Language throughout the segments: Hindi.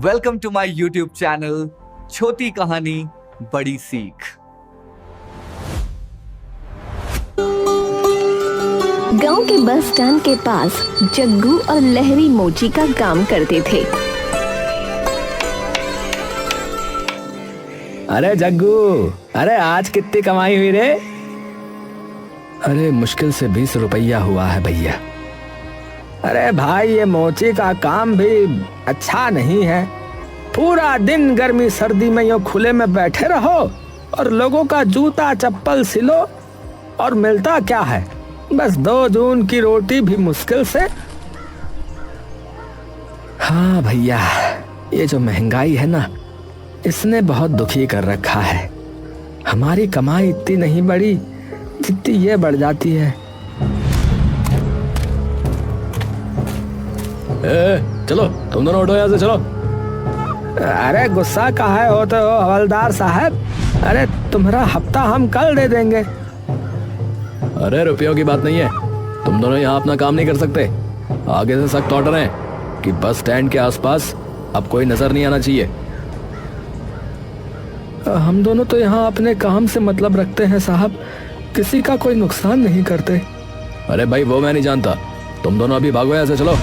Welcome to my YouTube channel छोटी कहानी बड़ी सीख। गांव के बस स्टैंड के पास जग्गू और लहरी मोची का काम करते थे। अरे जग्गू, अरे आज कितनी कमाई हुई रे? अरे मुश्किल से 20 रुपया हुआ है भैया। अरे भाई ये मोची का काम भी अच्छा नहीं है। पूरा दिन गर्मी सर्दी में यूं खुले में बैठे रहो और लोगों का जूता चप्पल सिलो और मिलता क्या है? बस 2 जून की रोटी भी मुश्किल से। हाँ भैया, ये जो महंगाई है ना, इसने बहुत दुखी कर रखा है। हमारी कमाई इतनी नहीं बढ़ी जितनी ये बढ़ जाती है। चलो तुम दोनों उठो यहाँ से, चलो। अरे गुस्सा काहे होते हो हवलदार साहब? अरे तुम्हारा हफ्ता हम कल दे देंगे। अरे रुपयों की बात नहीं है, तुम दोनों यहाँ अपना काम नहीं कर सकते। आगे से सख्त ऑर्डर है कि बस स्टैंड के आसपास अब कोई नजर नहीं आना चाहिए। हम दोनों तो यहाँ अपने काम से मतलब रखते हैं साहब, किसी का कोई नुकसान नहीं करते। अरे भाई वो मैं नहीं जानता, तुम दोनों अभी भागो यहाँ से, चलो।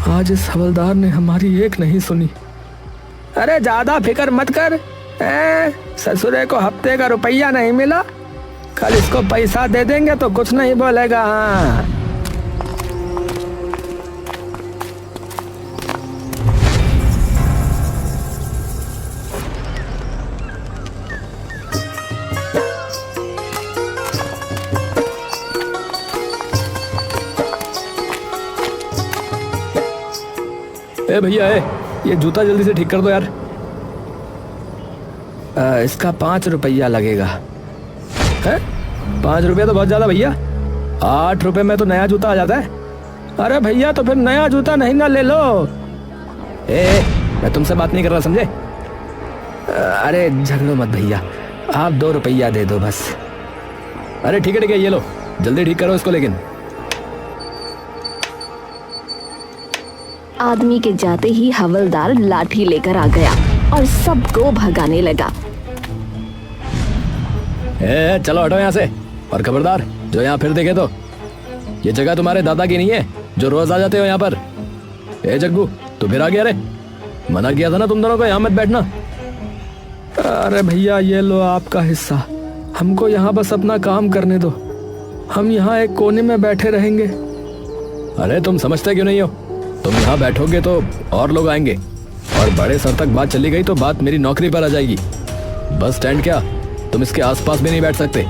आज इस हवलदार ने हमारी एक नहीं सुनी। अरे ज्यादा फिक्र मत कर, ससुरे को हफ्ते का रुपया नहीं मिला, कल इसको पैसा दे देंगे तो कुछ नहीं बोलेगा। हाँ ए भैया, ये जूता जल्दी से ठीक कर दो यार। इसका 5 रुपया लगेगा। है 5 रुपया तो बहुत ज्यादा भैया, 8 रुपए में तो नया जूता आ जाता है। अरे भैया तो फिर नया जूता नहीं ना ले लो। मैं तुमसे बात नहीं कर रहा, समझे? अरे झगड़ो मत भैया, आप 2 रुपया दे दो बस। अरे ठीक है, ये लो, जल्दी ठीक करो इसको। लेकिन आदमी के जाते ही हवलदार लाठी लेकर आ गया और सबको भगाने लगा। चलो हटो यहाँ से, और खबरदार जो यहाँ फिर देखे तो ये जगह तुम्हारे दादा की नहीं है जो रोज आ जाते हो यहाँ पर। जग्गू तू फिर आ गया रे, मना किया था ना तुम दोनों को यहाँ मत बैठना। अरे भैया ये लो आपका हिस्सा, हमको यहाँ बस अपना काम करने दो, हम यहाँ एक कोने में बैठे रहेंगे। अरे तुम समझते क्यों नहीं हो? तुम यहाँ बैठोगे तो और लोग आएंगे और बड़े सर तक बात चली गई तो बात मेरी नौकरी पर आ जाएगी। बस स्टैंड क्या, तुम इसके आसपास भी नहीं बैठ सकते।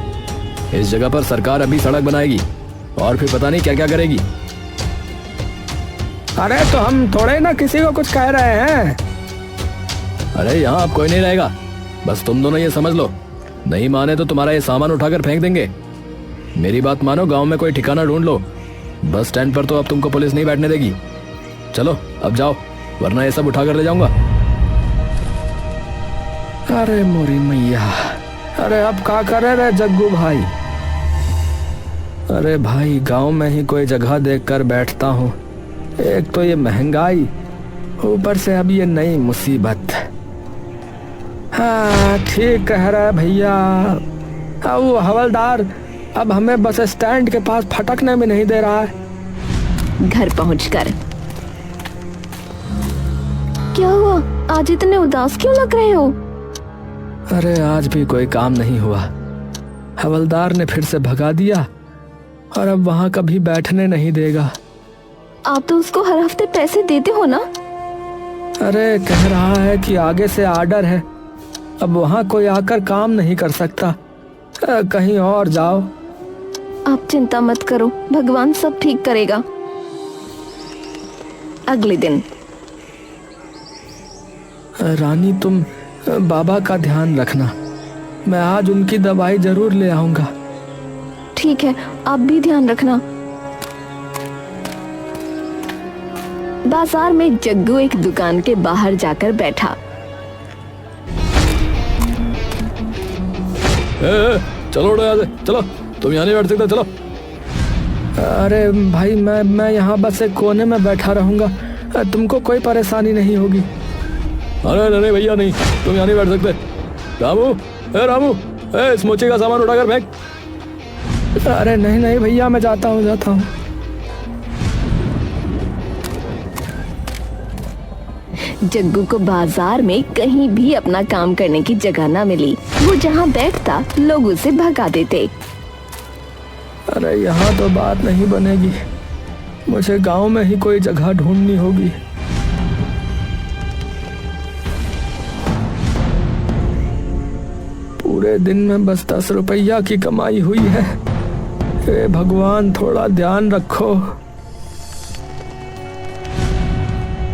इस जगह पर सरकार अभी सड़क बनाएगी और फिर पता नहीं क्या क्या करेगी। अरे तो हम थोड़े ना किसी को कुछ कह रहे हैं। अरे यहाँ अब कोई नहीं रहेगा, बस तुम दोनों ये समझ लो, नहीं माने तो तुम्हारा ये सामान उठाकर फेंक देंगे। मेरी बात मानो, गाँव में कोई ठिकाना ढूंढ लो। बस स्टैंड पर तो अब तुमको पुलिस नहीं बैठने देगी। चलो अब जाओ, वरना ये सब उठा कर ले जाऊंगा। अरे मोरी मैया, अरे अब क्या करे रे जग्गू भाई? अरे भाई गांव में ही कोई जगह देखकर बैठता हूँ, एक तो ये महंगाई, ऊपर से अब ये नई मुसीबत। हाँ ठीक कह रहा है भैया, वो हवलदार अब हमें बस स्टैंड के पास फटकने भी नहीं दे रहा है। घर पहुंचकर क्या हुआ, आज इतने उदास क्यों लग रहे हो? अरे आज भी कोई काम नहीं हुआ, हवलदार ने फिर से भगा दिया और अब वहाँ कभी बैठने नहीं देगा। आप तो उसको हर हफ्ते पैसे देते हो ना? अरे कह रहा है कि आगे से आर्डर है, अब वहाँ कोई आकर काम नहीं कर सकता, कहीं और जाओ। आप चिंता मत करो, भगवान सब ठीक करेगा। अगले दिन रानी तुम बाबा का ध्यान रखना, मैं आज उनकी दवाई जरूर ले आऊंगा। ठीक है, आप भी ध्यान रखना। बाजार में जग्गू एक दुकान के बाहर जाकर बैठा। चलो उठो यहाँ से, चलो, तुम यहाँ नहीं बैठ सकते, चलो। अरे भाई मैं यहाँ बस एक कोने में बैठा रहूंगा, तुमको कोई परेशानी नहीं होगी। अरे नहीं भैया नहीं, तुम यहाँ नहीं बैठ सकते। रामू, इस मोची का सामान उठाकर फेंक। अरे नहीं भैया, मैं जाता हूँ। जग्गू को बाजार में कहीं भी अपना काम करने की जगह ना मिली। वो जहाँ बैठता लोग उसे भगा देते। अरे यहाँ तो बात नहीं बनेगी, मुझे गांव में ही कोई जगह ढूंढनी होगी। पूरे दिन में बस 10 रुपया की कमाई हुई है। हे भगवान, थोड़ा ध्यान रखो।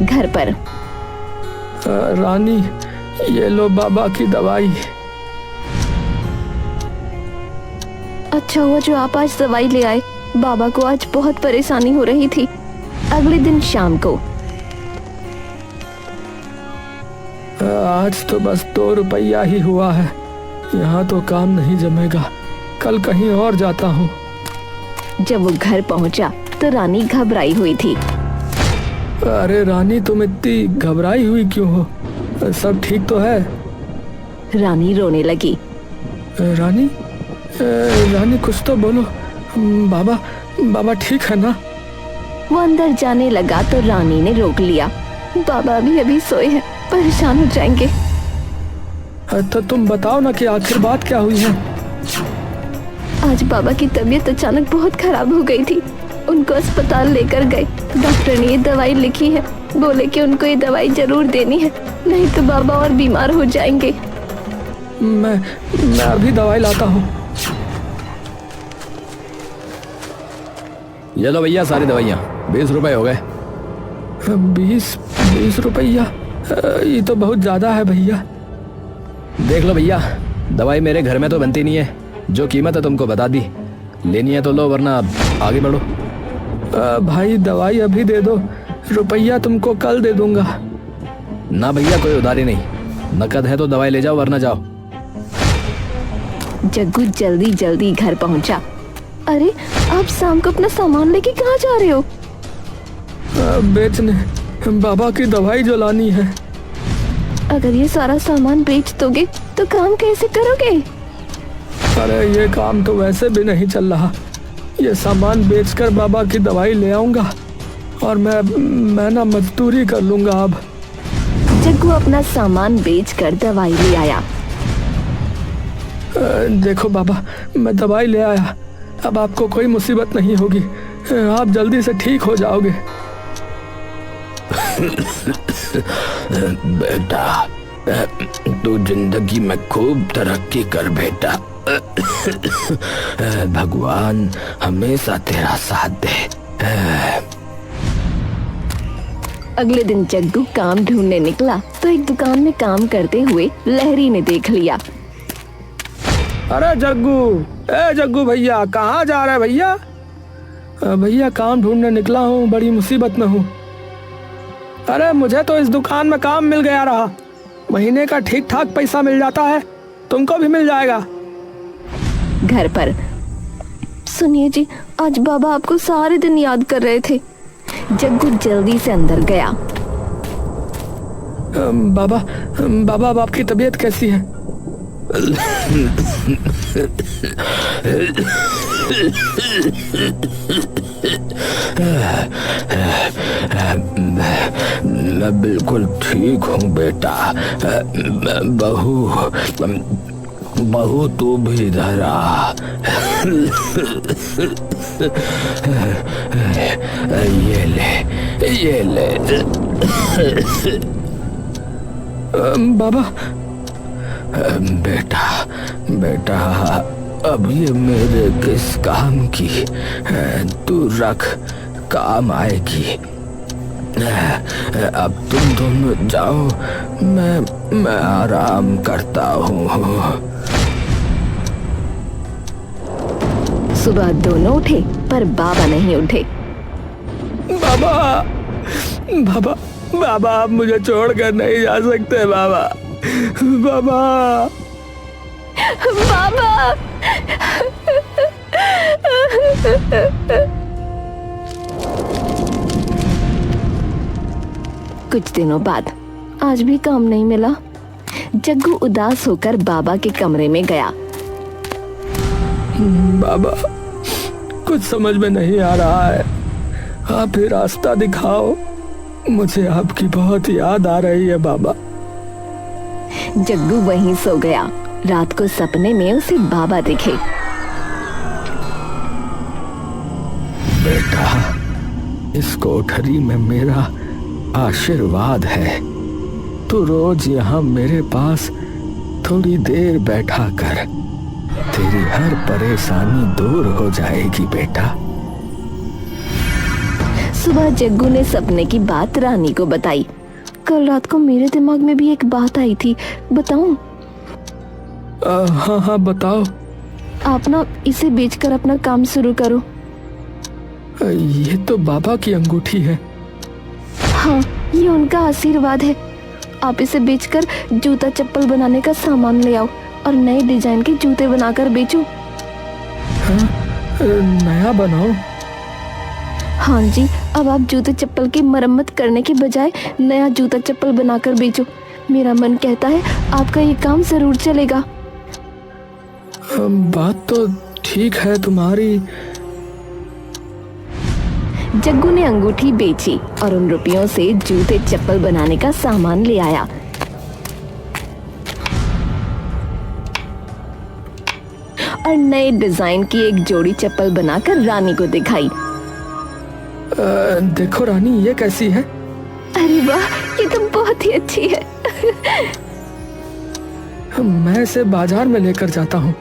घर पर रानी, ये लो बाबा की दवाई। अच्छा हुआ जो आप आज दवाई ले आए। बाबा को आज बहुत परेशानी हो रही थी। अगले दिन शाम को आज तो बस 2 रुपया ही हुआ है, यहाँ तो काम नहीं जमेगा, कल कहीं और जाता हूँ। जब वो घर पहुंचा तो रानी घबराई हुई थी। अरे रानी, तुम इतनी घबराई हुई क्यों हो? सब ठीक तो है? रानी रोने लगी। रानी कुछ तो बोलो। बाबा ठीक है ना? वो अंदर जाने लगा तो रानी ने रोक लिया। बाबा अभी सोए हैं, परेशान हो जाएंगे। तो तुम बताओ ना कि आखिर बात क्या हुई है? आज बाबा की तबीयत अचानक बहुत खराब हो गई थी। उनको अस्पताल लेकर गए। डॉक्टर ने ये दवाई लिखी है, बोले कि उनको ये दवाई जरूर देनी है, नहीं तो बाबा और बीमार हो जाएंगे। मैं अभी दवाई लाता हूँ। ये लो भैया सारी दवाइयाँ, 20 रुपए हो गए। 20 रुपया? ये तो बहुत ज्यादा है भैया। देख लो भैया, दवाई मेरे घर में तो बनती नहीं है, जो कीमत है तुमको बता दी। लेनी है तो लो, वरना आगे बढ़ो। भाई दवाई अभी दे दो, रुपया तुमको कल दे दूंगा। ना भैया, कोई उधारी नहीं, नकद है तो दवाई ले जाओ, वरना जाओ। जग्गू जल्दी घर पहुंचा। अरे आप शाम को अपना सामान लेके कहाँ जा रहे हो? बेचने, बाबा की दवाई जो लानी है। अगर ये सारा सामान बेच दोगे तो काम कैसे करोगे? अरे ये काम तो वैसे भी नहीं चल रहा, ये सामान बेचकर बाबा की दवाई ले आऊंगा और मैं ना मजदूरी कर लूंगा अब। जग्गू अपना सामान बेचकर दवाई ले आया। देखो बाबा, मैं दवाई ले आया, अब आपको कोई मुसीबत नहीं होगी, आप जल्दी से ठीक हो जाओगे। बेटा, तू जिंदगी में खूब तरक्की कर बेटा। भगवान हमेशा तेरा साथ दे। अगले दिन जग्गू काम ढूंढने निकला तो एक दुकान में काम करते हुए लहरी ने देख लिया। अरे जग्गू भैया, कहाँ जा रहे भैया? भैया काम ढूंढने निकला हूँ, बड़ी मुसीबत में हूँ। अरे मुझे तो इस दुकान में काम मिल गया रहा, महीने का ठीक ठाक पैसा मिल जाता है, तुमको भी मिल जाएगा। घर पर सुनिए जी, आज बाबा आपको सारे दिन याद कर रहे थे। जग्गू जल्दी से अंदर गया। बाबा अब आपकी तबीयत कैसी है? मैं बिल्कुल ठीक हूँ बेटा। बहू तू भी इधर आ। ये ले। बाबा बेटा अब ये मेरे किस काम की, तू रख, काम आएगी। अब तुम दोनों जाओ, मैं आराम करता हूँ। सुबह दोनों उठे पर बाबा नहीं उठे। बाबा आप मुझे छोड़कर नहीं जा सकते बाबा। कुछ दिनों बाद आज भी काम नहीं मिला। जग्गू उदास होकर बाबा के कमरे में गया। बाबा, कुछ समझ में नहीं आ रहा है, आप ही रास्ता दिखाओ, मुझे आपकी बहुत याद आ रही है बाबा। जग्गू वहीं सो गया। रात को सपने में उसे बाबा दिखे। बेटा, इस कोठरी में मेरा आशीर्वाद है, तू रोज यहाँ मेरे पास थोड़ी देर बैठा कर, तेरी हर परेशानी दूर हो जाएगी बेटा। सुबह जग्गू ने सपने की बात रानी को बताई। कल रात को मेरे दिमाग में भी एक बात आई थी, बताऊं? हाँ हाँ बताओ। आप ना इसे बेचकर अपना काम शुरू करो। ये तो बाबा की अंगूठी है। हाँ, ये उनका आशीर्वाद है। आप इसे बेचकर जूता चप्पल बनाने का सामान ले आओ और नए डिजाइन के जूते बनाकर बेचो। हाँ, नया बनाओ? हाँ जी, अब आप जूते चप्पल की मरम्मत करने के बजाय नया जूता चप्पल बनाकर बेचो। मेरा मन कहता है आपका ये काम जरूर चलेगा। बात तो ठीक है तुम्हारी। जग्गू ने अंगूठी बेची और उन रुपयों से जूते चप्पल बनाने का सामान ले आया। और नए डिजाइन की एक जोड़ी चप्पल बनाकर रानी को दिखाई। देखो रानी, ये कैसी है? अरे वाह, ये तो बहुत ही अच्छी है। मैं इसे बाजार में लेकर जाता हूँ।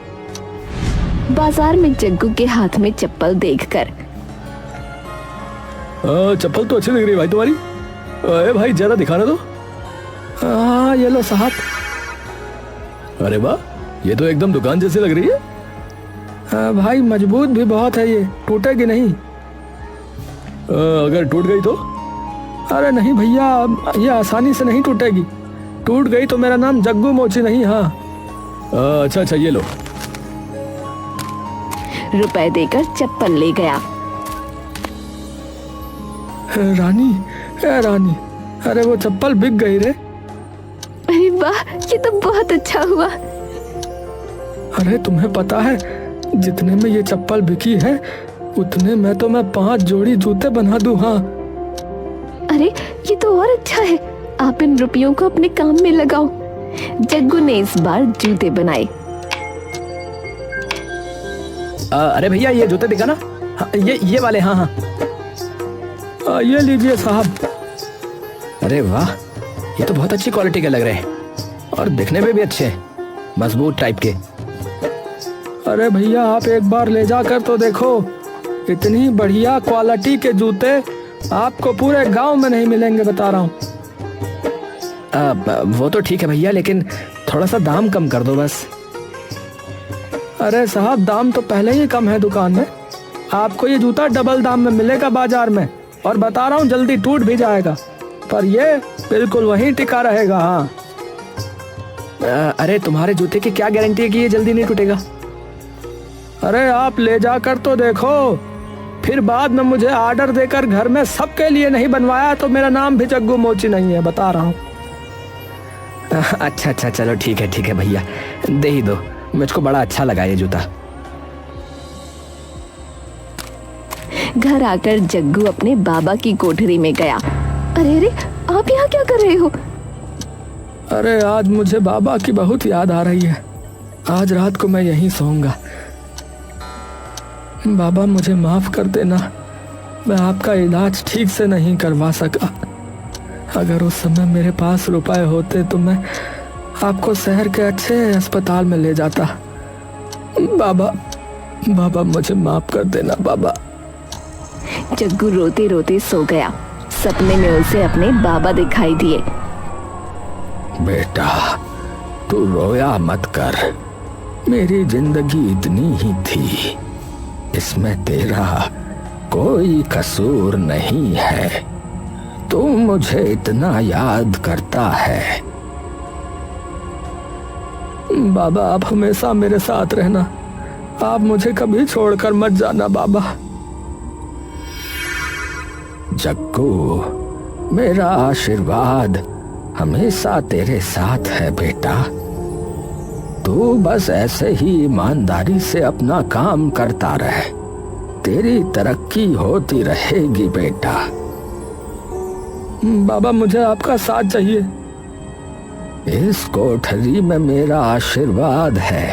बाजार में जग्गू के हाथ में चप्पल देखकर, चप्पल तो अच्छी लग रही है भाई तुम्हारी। अरे भाई जरा दिखाना तो। हाँ ये लो साहब। अरे वाह, ये तो एकदम दुकान जैसी लग रही है। भाई मजबूत भी बहुत है, ये टूटेगी नहीं। अगर टूट गई तो? अरे नहीं भैया, ये आसानी से नहीं टूटेगी। टूट गई तो मेरा नाम जग्गू मोची नहीं। हाँ अच्छा अच्छा, ये लो। रुपए देकर चप्पल ले गया। रानी, रानी, अरे वो चप्पल बिक गई रे। अरे वाह, ये तो बहुत अच्छा हुआ। अरे तुम्हें पता है, जितने में ये चप्पल बिकी है उतने में तो मैं 5 जोड़ी जूते बना दूं। हाँ। अरे ये तो और अच्छा है, आप इन रुपयों को अपने काम में लगाओ। जग्गू ने इस बार जूते बनाए। अरे भैया, ये जूते दिखाना। हाँ, ये वाले। हाँ हाँ, ये लीजिए साहब। अरे वाह, ये तो बहुत अच्छी क्वालिटी के लग रहे हैं और दिखने में भी अच्छे हैं, मजबूत टाइप के। अरे भैया, आप एक बार ले जाकर तो देखो, इतनी बढ़िया क्वालिटी के जूते आपको पूरे गांव में नहीं मिलेंगे, बता रहा हूँ। वो तो ठीक है भैया, लेकिन थोड़ा सा दाम कम कर दो बस। अरे साहब, दाम तो पहले ही कम है दुकान में। आपको ये जूता डबल दाम में मिलेगा बाजार में, और बता रहा हूँ जल्दी टूट भी जाएगा, पर ये बिल्कुल वहीं टिका रहेगा। हाँ। अरे तुम्हारे जूते की क्या गारंटी है कि ये जल्दी नहीं टूटेगा? अरे आप ले जाकर तो देखो, फिर बाद में मुझे ऑर्डर देकर घर में सबके लिए नहीं बनवाया तो मेरा नाम भी जग्गू मोची नहीं है, बता रहा हूँ। अच्छा अच्छा, चलो ठीक है भैया, दे ही दो, मुझको बड़ा अच्छा लगा ये जूता। घर आकर जग्गू अपने बाबा की कोठरी में गया। अरे अरे, आप यहाँ क्या कर रहे हो? अरे आज मुझे बाबा की बहुत याद आ रही है, आज रात को मैं यहीं सोऊंगा। बाबा मुझे माफ कर देना, मैं आपका इलाज ठीक से नहीं करवा सका। अगर उस समय मेरे पास रुपए होते तो मैं आपको शहर के अच्छे अस्पताल में ले जाता। बाबा मुझे माफ कर देना बाबा। जग्गू रोते रोते सो गया। सपने में उसे अपने बाबा दिखाई दिए। बेटा, तू रोया मत कर, मेरी जिंदगी इतनी ही थी, इसमें तेरा कोई कसूर नहीं है। तू मुझे इतना याद करता है। बाबा, आप हमेशा मेरे साथ रहना, आप मुझे कभी छोड़कर मत जाना बाबा। जग्गू, मेरा आशीर्वाद हमेशा तेरे साथ है बेटा। तू बस ऐसे ही ईमानदारी से अपना काम करता रहे, तेरी तरक्की होती रहेगी बेटा। बाबा मुझे आपका साथ चाहिए। इस कोठरी में मेरा आशीर्वाद है।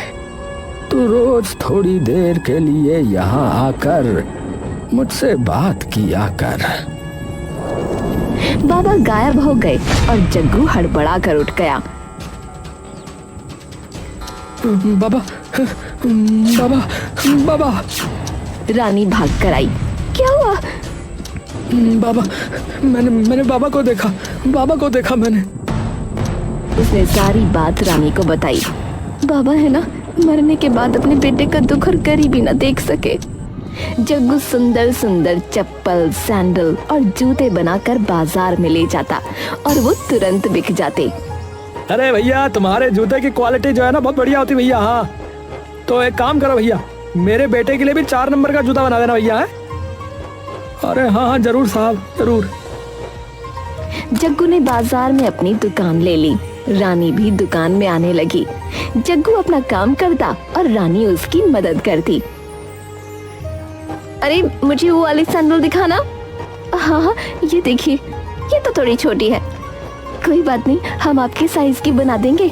तू रोज थोड़ी देर के लिए यहाँ आकर मुझसे बात किया कर। बाबा गायब हो गए और जग्गू हड़बड़ा कर उठ गया। बाबा बाबा बाबा। रानी भाग कर आई। क्या हुआ? बाबा मैंने बाबा को देखा, बाबा को देखा मैंने। उसने सारी बात रानी को बताई। बाबा है ना, मरने के बाद अपने बेटे का दुख और गरीबी न देख सके। जग्गू सुंदर सुंदर चप्पल, सैंडल और जूते बनाकर बाजार में ले जाता और वो तुरंत बिक जाते। अरे भैया तुम्हारे जूते की क्वालिटी जो है ना बहुत बढ़िया होती भैया। हाँ तो एक काम करो भैया, मेरे बेटे के लिए भी 4 नंबर का जूता बना देना भैया। है? अरे हाँ हाँ जरूर साहब जरूर। जग्गू ने बाजार में अपनी दुकान ले ली। रानी भी दुकान में आने लगी। जग्गू अपना काम करता और रानी उसकी मदद करती। अरे मुझे वो वाली सैंडल दिखाना। हाँ हाँ ये देखिए, ये तो थोड़ी छोटी है। कोई बात नहीं, हम आपके साइज की बना देंगे।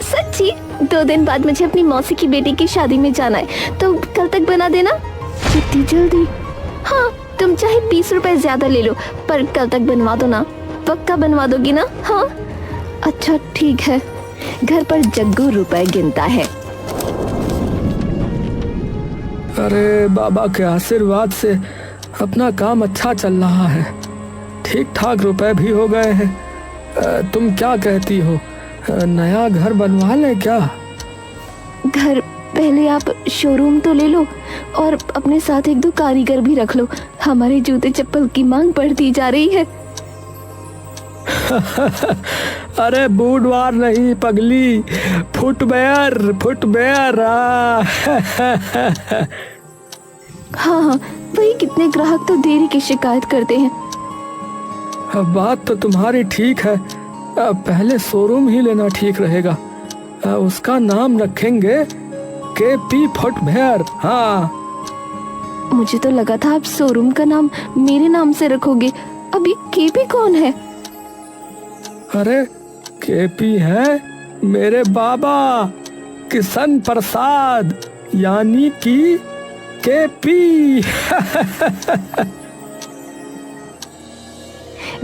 सच्ची? 2 दिन बाद मुझे अपनी मौसी की बेटी की शादी में जाना है, तो कल तक बना देना। इतनी जल्दी? हाँ तुम चाहे 20 रुपए ज्यादा ले लो, पर कल तक बनवा दो ना। पक्का बनवा दोगी ना? हाँ अच्छा ठीक है। घर पर जग्गू रुपए गिनता है। अरे बाबा के आशीर्वाद से अपना काम अच्छा चल रहा है, ठीक ठाक रुपए भी हो गए हैं। तुम क्या कहती हो, नया घर बनवा ले क्या? घर पहले आप शोरूम तो ले लो और अपने साथ 1-2 कारीगर भी रख लो। हमारे जूते चप्पल की मांग बढ़ती जा रही है। अरे बूटवार नहीं पगली, फुटवेयर फुटवेयर। हाँ वही, कितने ग्राहक तो देरी की शिकायत करते हैं। बात तो तुम्हारी ठीक है, पहले शोरूम ही लेना ठीक रहेगा। उसका नाम रखेंगे केपी फुटवेयर। हाँ मुझे तो लगा था आप शोरूम का नाम मेरे नाम से रखोगे। अब ये केपी कौन है? अरे केपी है मेरे बाबा किशन प्रसाद, यानी कि केपी।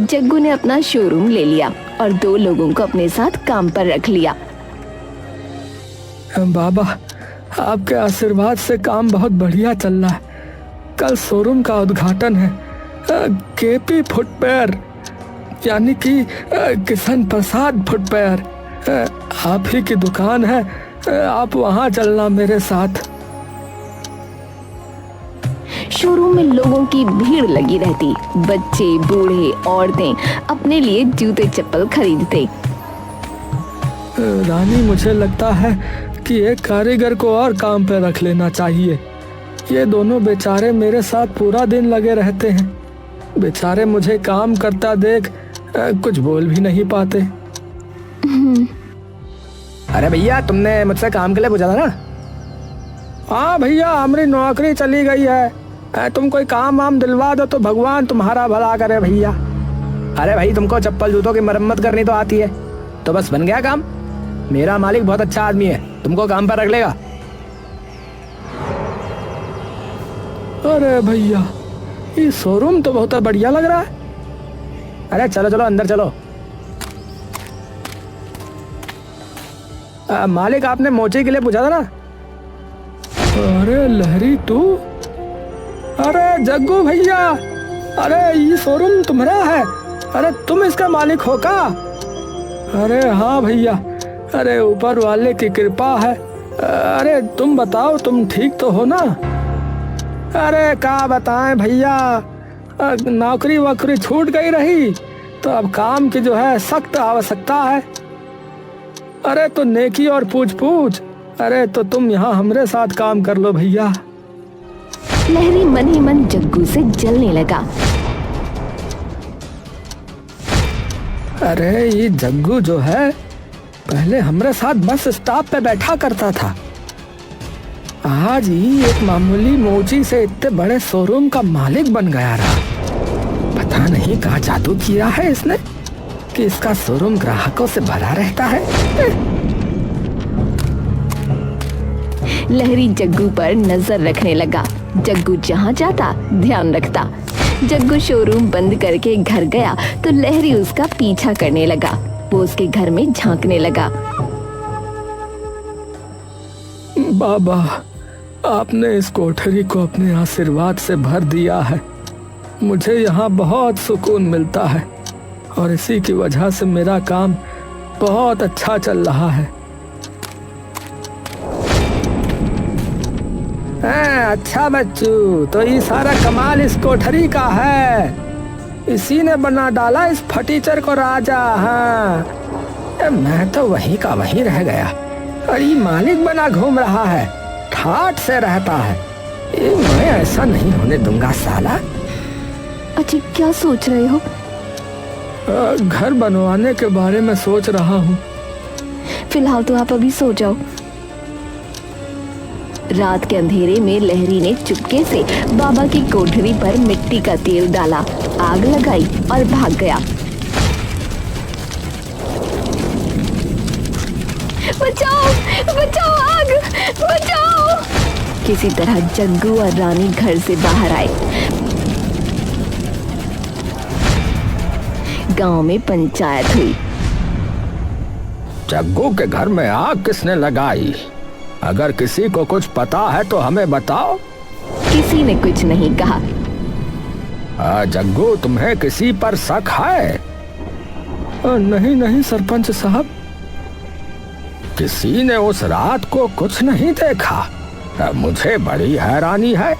जग्गू ने अपना शोरूम ले लिया और 2 लोगों को अपने साथ काम पर रख लिया। बाबा आपके आशीर्वाद से काम बहुत बढ़िया चल रहा है। कल शोरूम का उद्घाटन है। केपी फुटवेयर यानी कि किशन प्रसाद फुटवेयर। आप ही की दुकान है, आप वहाँ चलना मेरे साथ। शोरूम में लोगों की भीड़ लगी रहती। बच्चे, बूढ़े, औरतें अपने लिए जूते चप्पल खरीदते। रानी मुझे लगता है कि एक कारीगर को और काम पे रख लेना चाहिए। ये दोनों बेचारे मेरे साथ पूरा दिन लगे रहते हैं। बेचारे मुझे काम करता देख कुछ बोल भी नहीं पाते। अरे भैया तुमने मुझसे काम के लिए पूछा था ना? हाँ भैया हमारी नौकरी चली गई है, तुम कोई काम वाम दिलवा दो तो भगवान तुम्हारा भला करे भैया। अरे भाई तुमको चप्पल जूतों की मरम्मत करनी तो आती है, तो बस बन गया काम। मेरा मालिक बहुत अच्छा आदमी है, तुमको काम पर रख लेगा। अरे भैया ये शोरूम तो बहुत बढ़िया लग रहा है। अरे चलो चलो अंदर चलो। मालिक आपने मोची के लिए पूछा था ना? अरे लहरी तू? अरे जग्गू भैया, अरे ये शोरूम तुम्हारा है? अरे तुम इसका मालिक हो का? अरे हाँ भैया, अरे ऊपर वाले की कृपा है। अरे तुम बताओ तुम ठीक तो हो ना? अरे क्या बताएं भैया, नौकरी वोकरी छूट गई रही तो अब काम की जो है सख्त आवश्यकता है। अरे तो नेकी और पूछ पूछ। अरे तो तुम यहाँ हमारे साथ काम कर लो भैया। लहरी मन ही मन जग्गू से जलने लगा। अरे ये जग्गू जो है पहले हमारे साथ बस स्टॉप पे बैठा करता था, आज ही एक मामूली मोची से इतने बड़े शोरूम का मालिक बन गया रहा। पता नहीं कहाँ जादू किया है इसने कि इसका शोरूम ग्राहकों से भरा रहता है। लहरी जग्गू पर नजर रखने लगा। जग्गू जहाँ जाता ध्यान रखता। जग्गू शोरूम बंद करके घर गया तो लहरी उसका पीछा करने लगा। वो उसके घर में झांकने लगा। बाबा, आपने इस कोठरी को अपने आशीर्वाद से भर दिया है। मुझे यहाँ बहुत सुकून मिलता है और इसी की वजह से मेरा काम बहुत अच्छा चल रहा है। अच्छा बच्चू, तो ये सारा कमाल इस कोठरी का है। इसी ने बना डाला इस फटीचर को राजा। हाँ, मैं तो वहीं का वहीं रह गया और ये मालिक बना घूम रहा है, ठाठ से रहता है। ये मैं ऐसा नहीं होने दूंगा साला। अजी क्या सोच रहे हो? घर बनवाने के बारे में सोच रहा हूँ। फिलहाल तो आप अभी सो जाओ। रात के अंधेरे में लहरी ने चुपके से बाबा की कोठरी पर मिट्टी का तेल डाला, आग लगाई और भाग गया। बचाओ बचाओ, आग बचाओ! किसी तरह जग्गू और रानी घर से बाहर आए। गांव में पंचायत हुई। जग्गू के घर में आग किसने लगाई? अगर किसी को कुछ पता है तो हमें बताओ। किसी ने कुछ नहीं कहा। जग्गू, तुम्हें किसी पर शक है? नहीं नहीं सरपंच साहब, किसी ने उस रात को कुछ नहीं देखा। मुझे बड़ी हैरानी है।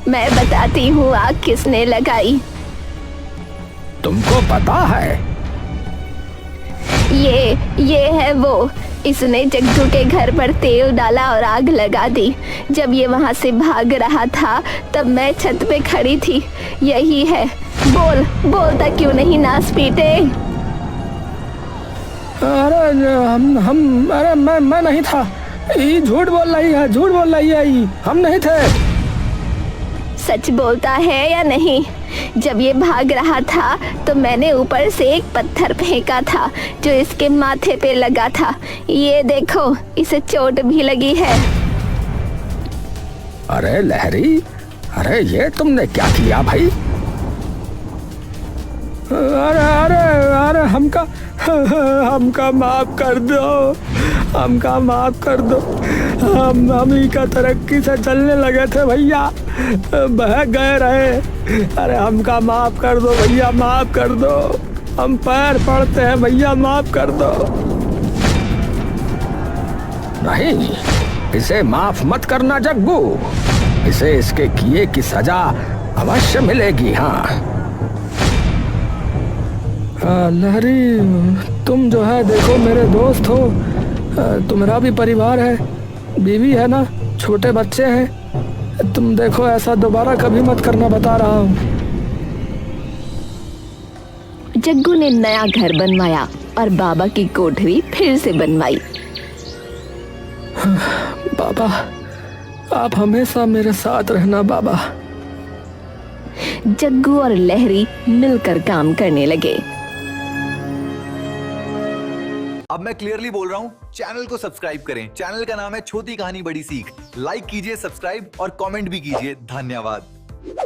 मैं बताती हूँ आग किसने लगाई। तुमको पता है? ये है वो। इसने जग्गू के घर पर तेल डाला और आग लगा दी। जब ये वहाँ से भाग रहा था तब मैं छत पे खड़ी थी। यही है। बोलता क्यों नहीं नास पीटे? अरे मैं नहीं था। ये झूठ बोल रही है, ये हम नहीं थे। सच बोलता है या नहीं? जब ये भाग रहा था तो मैंने ऊपर से एक पत्थर फेंका था जो इसके माथे पे लगा था। ये देखो, इसे चोट भी लगी है। अरे लहरी, अरे ये तुमने क्या किया भाई? अरे हमका माफ कर दो, हमका माफ कर दो। हम ही का तरक्की से चलने लगे थे भैया, बह गए रहे। अरे हमका माफ कर दो भैया, माफ कर दो। हम पैर पड़ते हैं भैया, माफ कर दो। नहीं, इसे माफ मत करना जग्गू। इसे इसके किए की सजा अवश्य मिलेगी। हाँ लहरी, तुम जो है देखो मेरे दोस्त हो, तुम्हारा भी परिवार है, बीवी है ना, छोटे बच्चे हैं। तुम देखो ऐसा दोबारा कभी मत करना, बता रहा हूँ। जग्गू ने नया घर बनवाया और बाबा की कोठरी फिर से बनवाई। बाबा, आप हमेशा मेरे साथ रहना बाबा। जग्गू और लहरी मिलकर काम करने लगे। अब मैं क्लियरली बोल रहा हूं, चैनल को सब्सक्राइब करें। चैनल का नाम है छोटी कहानी बड़ी सीख। लाइक कीजिए, सब्सक्राइब और कमेंट भी कीजिए। धन्यवाद।